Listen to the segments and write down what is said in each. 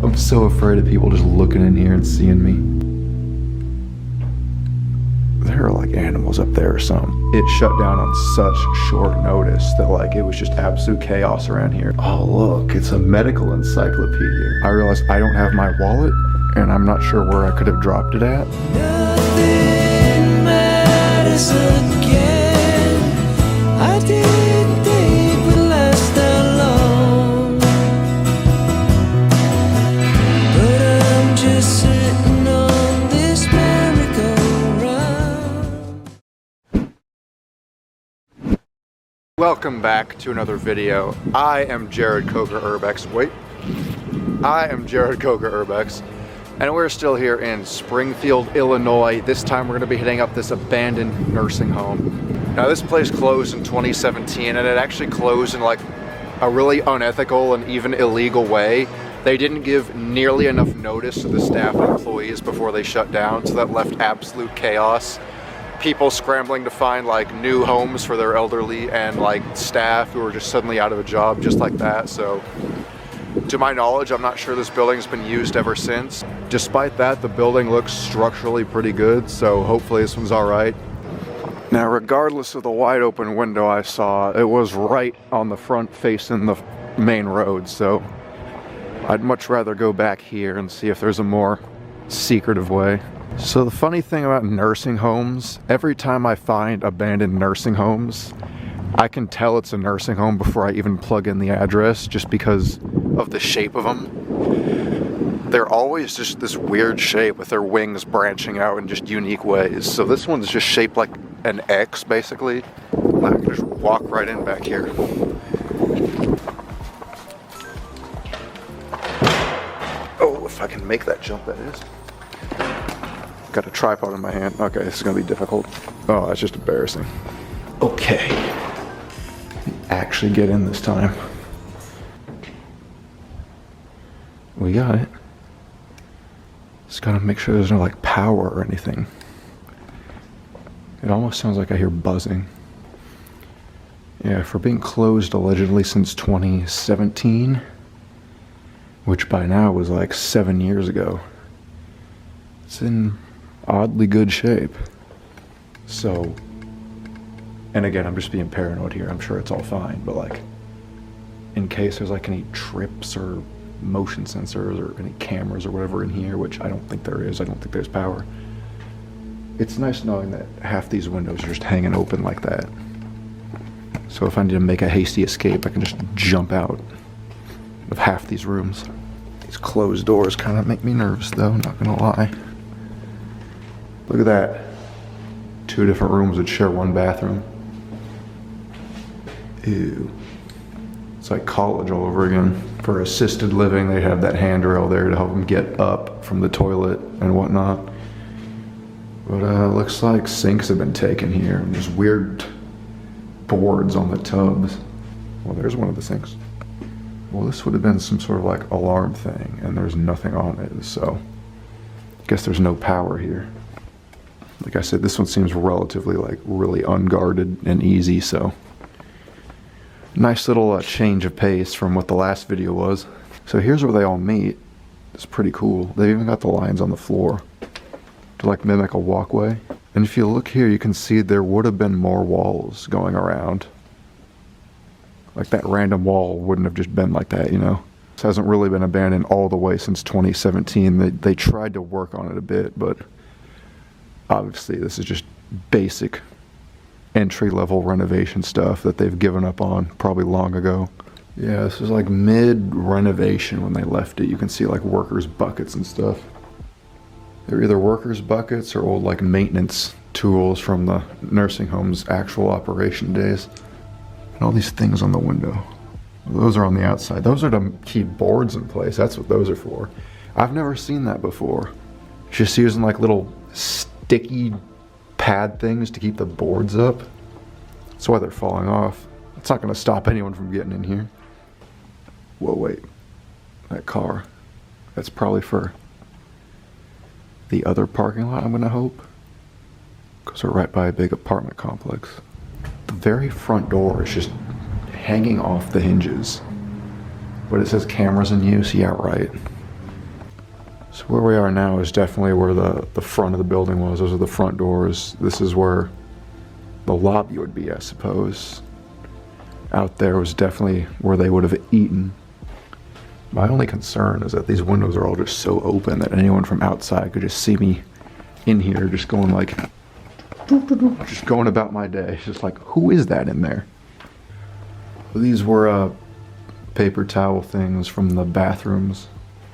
I'm so afraid of people just looking in here and seeing me. There are like animals up there or something. It shut down on such short notice that like it was just absolute chaos around here. Oh look, it's a medical encyclopedia. I realized I don't have my wallet and I'm not sure where I could have dropped it at. Nothing matters again. I didn't think it would last that long, but I'm just sitting on this merry-go-round. Welcome back to another video. I am JaredCokerUrbex. I am JaredCokerUrbex. And we're still here in Springfield, Illinois. This time we're going to be hitting up this abandoned nursing home. Now this place closed in 2017 and it actually closed in like a really unethical and even illegal way. They didn't give nearly enough notice to the staff and employees before they shut down, so that left absolute chaos. People scrambling to find like new homes for their elderly and like staff who are just suddenly out of a job just like that. So to my knowledge, I'm not sure this building's been used ever since. Despite that, the building looks structurally pretty good, so hopefully this one's all right. Now, regardless of the wide open window I saw, it was right on the front facing the main road, so I'd much rather go back here and see if there's a more secretive way. So the funny thing about nursing homes, every time I find abandoned nursing homes, I can tell it's a nursing home before I even plug in the address just because of the shape of them. They're always just this weird shape with their wings branching out in just unique ways. So this one's just shaped like an X, basically. I can just walk right in back here. Oh, if I can make that jump, that is. Got a tripod in my hand. Okay, this is gonna be difficult. Oh, that's just embarrassing. Okay. Actually get in this time. We got it. Just gotta make sure there's no like power or anything. It almost sounds like I hear buzzing. Yeah, for being closed allegedly since 2017, which by now was like 7 years ago, it's in oddly good shape. So, and again, I'm just being paranoid here. I'm sure it's all fine, but like, in case there's like any trips or motion sensors or any cameras or whatever in here, which I don't think there is. I don't think there's power. It's nice knowing that half these windows are just hanging open like that. So if I need to make a hasty escape, I can just jump out of half these rooms. These closed doors kind of make me nervous though, not gonna lie. Look at that. 2 different rooms that share 1 bathroom. Ew. It's like college all over again. For assisted living, they have that handrail there to help them get up from the toilet and whatnot. But looks like sinks have been taken here, and there's weird boards on the tubs. Well, there's one of the sinks. Well, this would have been some sort of like alarm thing, and there's nothing on it, so I guess there's no power here. Like I said, this one seems relatively like really unguarded and easy, so nice little change of pace from what the last video was. So here's where they all meet. It's pretty cool. They even got the lines on the floor to like mimic a walkway. And if you look here, you can see there would have been more walls going around. Like that random wall wouldn't have just been like that, you know? This hasn't really been abandoned all the way since 2017. They tried to work on it a bit, but obviously this is just basic entry-level renovation stuff that they've given up on probably long ago. Yeah, this is like mid-renovation when they left it. You can see like workers' buckets and stuff. They're either workers' buckets or old like maintenance tools from the nursing home's actual operation days. And all these things on the window. Those are on the outside. Those are to keep boards in place. That's what those are for. I've never seen that before. Just using like little sticky pad things to keep the boards up. That's why they're falling off. It's not going to stop anyone from getting in here. Whoa, wait. That car. That's probably for the other parking lot, I'm going to hope. Because we're right by a big apartment complex. The very front door is just hanging off the hinges. But it says cameras in use. Yeah, right. So where we are now is definitely where the front of the building was. Those are the front doors. This is where the lobby would be, I suppose. Out there was definitely where they would have eaten. My only concern is that these windows are all just so open that anyone from outside could just see me in here just going like, just going about my day. It's just like, who is that in there? These were paper towel things from the bathrooms.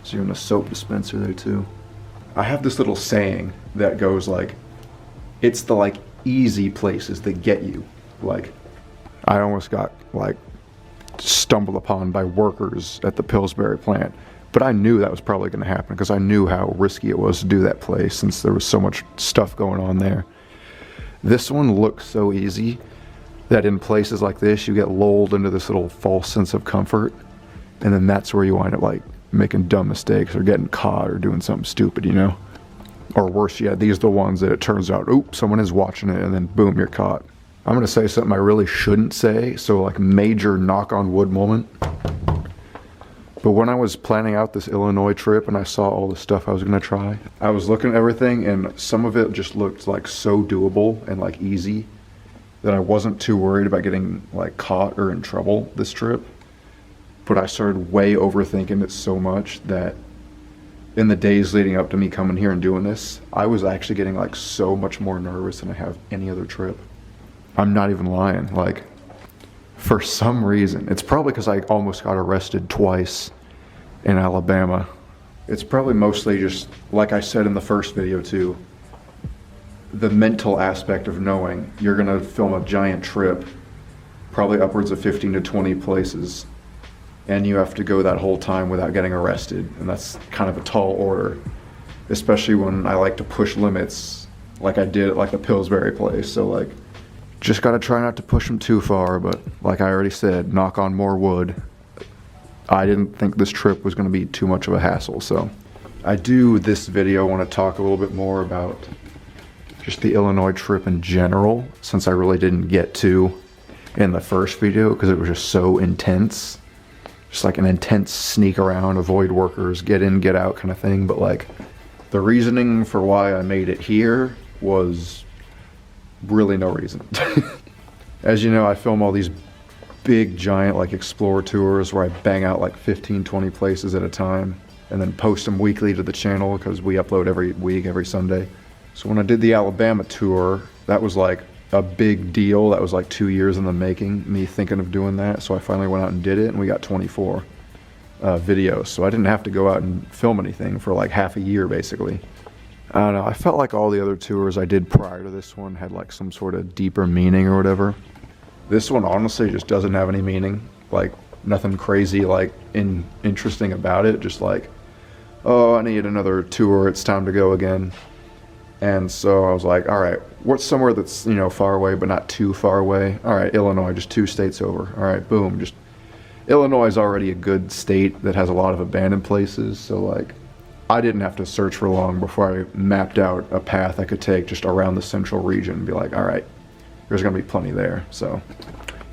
So you're in a soap dispenser there too. I have this little saying that goes like, it's the like easy places that get you. Like, I almost got like stumbled upon by workers at the Pillsbury plant, but I knew that was probably going to happen because I knew how risky it was to do that place since there was so much stuff going on there. This one looks so easy that in places like this you get lulled into this little false sense of comfort, and then that's where you wind up like making dumb mistakes or getting caught or doing something stupid, you know? Or worse yet, these are the ones that it turns out, oops, someone is watching it, and then boom, you're caught. I'm gonna say something I really shouldn't say, so like major knock on wood moment. But when I was planning out this Illinois trip and I saw all the stuff I was gonna try, I was looking at everything and some of it just looked like so doable and like easy that I wasn't too worried about getting like caught or in trouble this trip. But I started way overthinking it so much that in the days leading up to me coming here and doing this, I was actually getting like so much more nervous than I have any other trip. I'm not even lying. Like, for some reason, it's probably because I almost got arrested twice in Alabama. It's probably mostly just, like I said in the first video too, the mental aspect of knowing you're gonna film a giant trip, probably upwards of 15 to 20 places, and you have to go that whole time without getting arrested, and that's kind of a tall order, especially when I like to push limits like I did at like the Pillsbury place. So like, just gotta try not to push them too far, but like I already said, knock on more wood, I didn't think this trip was gonna be too much of a hassle. So I do this video want to talk a little bit more about just the Illinois trip in general, since I really didn't get to in the first video because it was just so intense. Just like an intense sneak around, avoid workers, get in, get out kind of thing. But like the reasoning for why I made it here was really no reason. As you know, I film all these big giant like explore tours where I bang out like 15, 20 places at a time and then post them weekly to the channel because we upload every week, every Sunday. So when I did the Alabama tour, that was like a big deal. That was like 2 years in the making, me thinking of doing that. So I finally went out and did it, and we got 24 videos. So I didn't have to go out and film anything for like half a year, basically. I don't know, I felt like all the other tours I did prior to this one had like some sort of deeper meaning or whatever. This one honestly just doesn't have any meaning. Like nothing crazy like interesting about it. Just like, oh, I need another tour, it's time to go again. And so I was like, all right, what's somewhere that's, you know, far away but not too far away? All right, Illinois, just 2 states over. All right, boom, just Illinois is already a good state that has a lot of abandoned places. So like, I didn't have to search for long before I mapped out a path I could take just around the central region and be like, all right, there's gonna be plenty there. So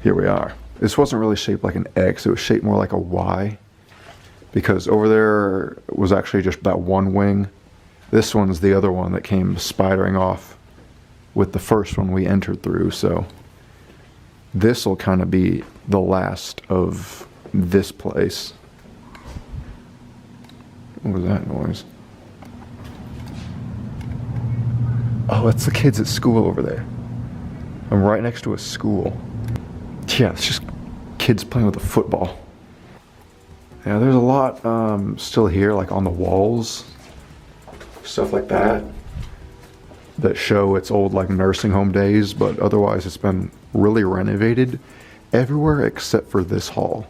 here we are. This wasn't really shaped like an X, it was shaped more like a Y, because over there was actually just about one wing. This one's the other one that came spidering off with the first one we entered through. So this will kind of be the last of this place. What was that noise? Oh, it's the kids at school over there. I'm right next to a school. Yeah, it's just kids playing with a football. Yeah, there's a lot still here, like on the walls. Stuff like that show its old like nursing home days, but otherwise it's been really renovated everywhere except for this hall.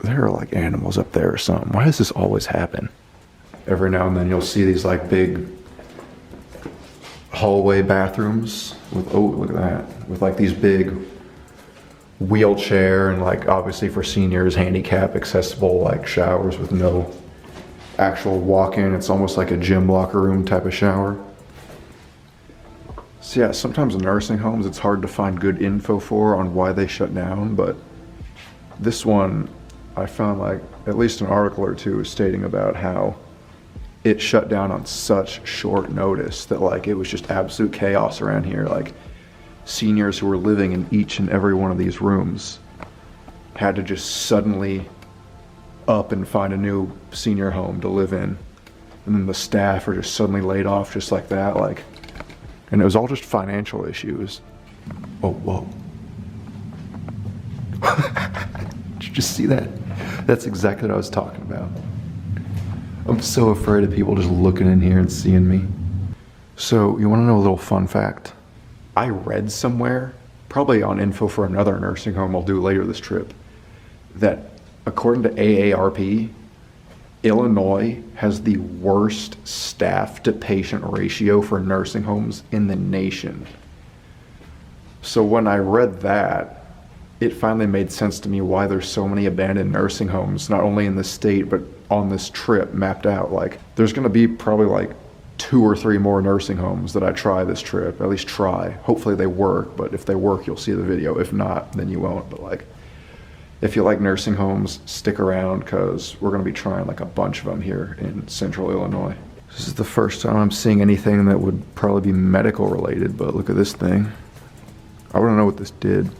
There are like animals up there or something. Why does this always happen? Every now and then you'll see these like big hallway bathrooms with, oh, look at that, with like these big wheelchair and like obviously for seniors, handicap accessible like showers with no actual walk-in. It's almost like a gym locker room type of shower. So yeah, sometimes in nursing homes it's hard to find good info for on why they shut down, but this one I found like at least an article or two stating about how it shut down on such short notice that like it was just absolute chaos around here. Like seniors who were living in each and every one of these rooms had to just suddenly up and find a new senior home to live in. And then the staff are just suddenly laid off just like that. Like, and it was all just financial issues. Oh, whoa. Did you just see that? That's exactly what I was talking about. I'm so afraid of people just looking in here and seeing me. So, you want to know a little fun fact? I read somewhere, probably on info for another nursing home I'll do later this trip, that according to AARP, Illinois has the worst staff to patient ratio for nursing homes in the nation. So when I read that, it finally made sense to me why there's so many abandoned nursing homes, not only in the state, but on this trip mapped out. Like, there's gonna be probably like 2 or 3 more nursing homes that I try this trip, at least try. Hopefully they work, but if they work, you'll see the video. If not, then you won't. But like, if you like nursing homes, stick around because we're gonna be trying like a bunch of them here in central Illinois. This is the first time I'm seeing anything that would probably be medical related, but look at this thing. I wanna know what this did.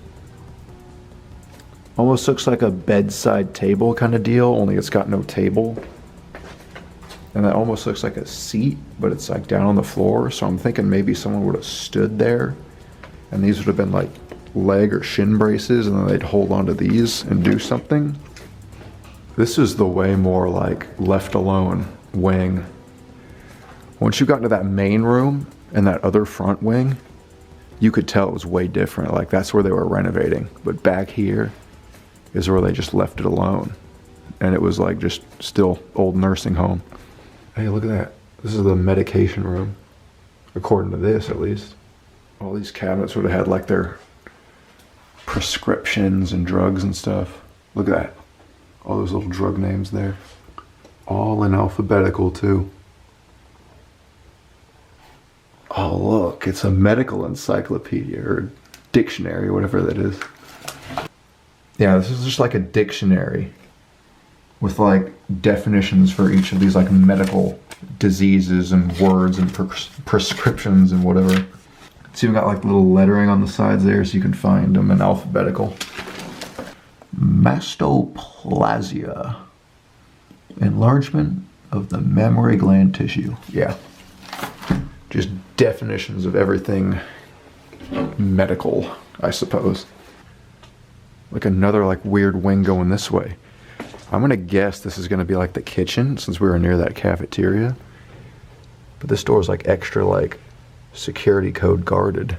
Almost looks like a bedside table kind of deal, only it's got no table. And that almost looks like a seat, but it's like down on the floor. So I'm thinking maybe someone would have stood there and these would have been like leg or shin braces, and then they'd hold onto these and do something. This is the way more like left alone wing. Once you got into that main room and that other front wing, you could tell it was way different. Like that's where they were renovating. But back here is where they just left it alone. And it was like just still old nursing home. Hey, look at that. This is the medication room, according to this at least. All these cabinets would have had like their prescriptions and drugs and stuff. Look at that. All those little drug names there. All in alphabetical too. Oh look, it's a medical encyclopedia or dictionary, whatever that is. Yeah, this is just like a dictionary with like definitions for each of these like medical diseases and words and prescriptions and whatever. It's even got like little lettering on the sides there so you can find them in alphabetical. Mastoplasia. Enlargement of the mammary gland tissue. Yeah. Just definitions of everything medical, I suppose. Like another like weird wing going this way. I'm gonna guess this is gonna be like the kitchen since we were near that cafeteria. But this door is like extra like security code guarded.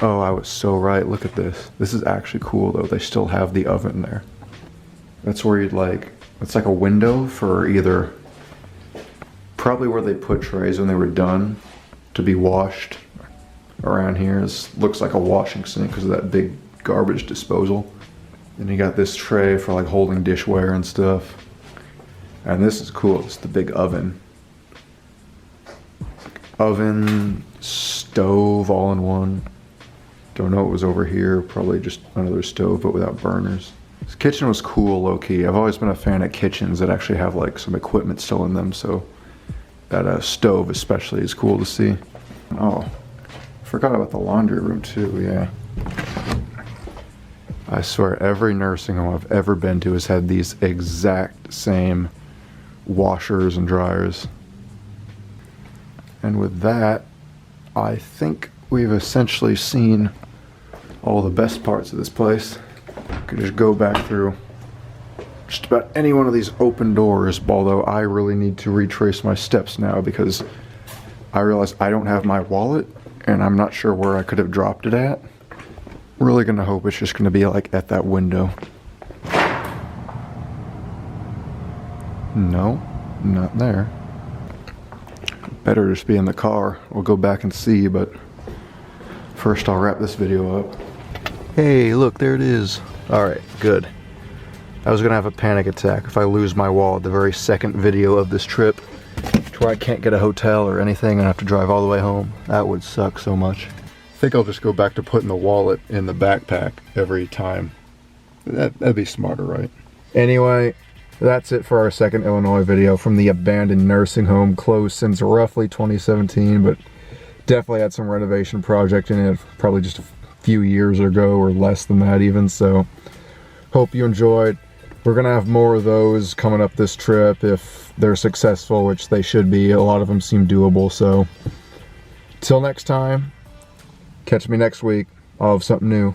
Oh, I was so right. Look at this. This is actually cool though. They still have the oven there. That's where you'd like, it's like a window for either, probably where they put trays when they were done to be washed. Around here looks like a washing sink because of that big garbage disposal. Then you got this tray for like holding dishware and stuff. And this is cool. It's the big oven. Oven, stove, all in one. Don't know what was over here. Probably just another stove, but without burners. This kitchen was cool, low key. I've always been a fan of kitchens that actually have like some equipment still in them. So that stove especially is cool to see. Oh, I forgot about the laundry room too. Yeah. I swear every nursing home I've ever been to has had these exact same washers and dryers. And with that, I think we've essentially seen all the best parts of this place. Could just go back through just about any one of these open doors, although I really need to retrace my steps now because I realize I don't have my wallet and I'm not sure where I could have dropped it at. Really gonna hope it's just gonna be like at that window. No, not there. Better just be in the car. We'll go back and see, but first I'll wrap this video up. Hey, look, there it is. All right, good. I was gonna have a panic attack if I lose my wallet the very second video of this trip. where I can't get a hotel or anything and I have to drive all the way home. That would suck so much. I think I'll just go back to putting the wallet in the backpack every time. That'd be smarter, right? Anyway, that's it for our second Illinois video from the abandoned nursing home, closed since roughly 2017, but definitely had some renovation project in it, probably just a few years ago or less than that even. So hope you enjoyed. We're gonna have more of those coming up this trip if they're successful, which they should be. A lot of them seem doable. So till next time, catch me next week. I'll have something new.